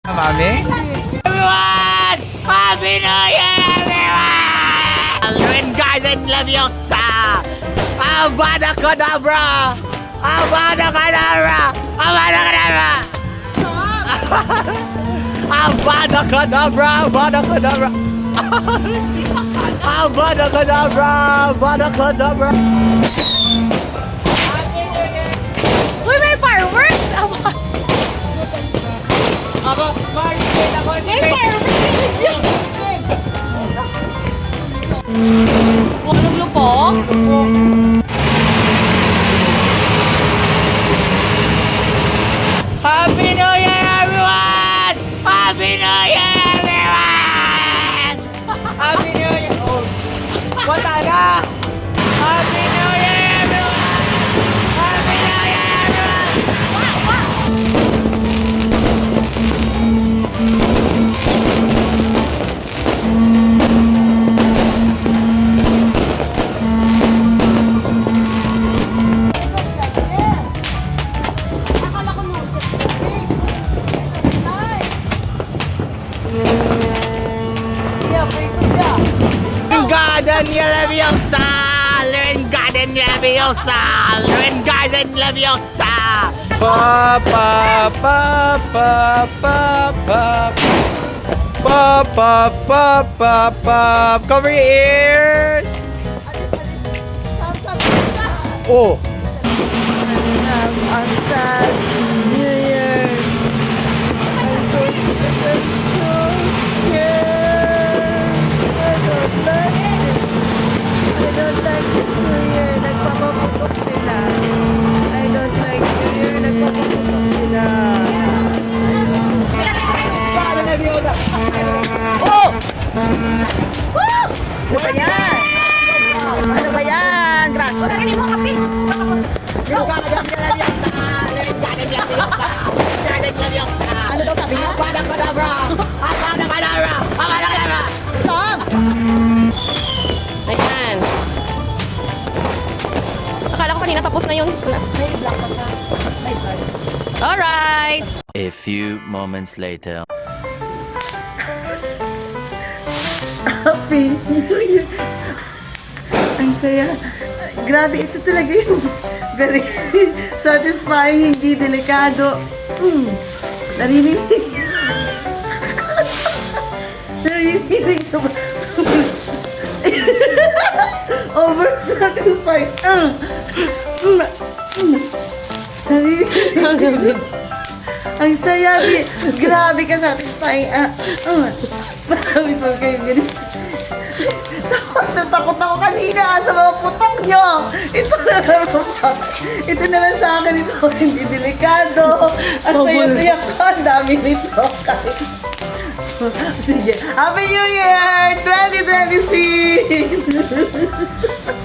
Mami? Everyone! Happy New Year, everyone! Alvin Garden Leviosa! Avada Kedavra! Avada Kedavra! Avada Kedavra! Avada Kedavra! Avada Kedavra! Avada Kedavra! Avada Kedavra! Uy, may fireworks! Ako, mag-spin ako. May fireworks! Walang lupok? Happy New Year, everyone! Happy New Year, everyone! Happy New Year! Oh, wala na! Happy New Year, everyone! Happy New Year, everyone! Akala ko music. Garden Leviosa! Garden Leviosa! Garden Leviosa! Pa pa pa pa pa pa pa pa pa pa pa. Cover your ears. Oh. Have a sad New Year. I'm so scared. I don't like this New Year. Nagpapaputok sila. I don't like New Year. Nagpapaputok sila. Oh! Ano ba yan? Ano ba yan? Grabe. Wala ka mo kape. Ano daw sabi niya? Saan? Ayan. Akala ko kanina tapos na yun. Alright. A few moments later. Happy New Year! Ang saya. Grabe, ito talaga yung very satisfying, hindi delikado. Narinig. Narinig ka ba? Over satisfying. Narinig. Ang saya, grabe ka satisfying. Marami pa kayo ganito. Takot ako kanina sa mga putok nyo. Ito na lang sa akin. Ito hindi delikado. Ang saya-saya ko. Ang dami nito. Sige. Happy New Year 2026!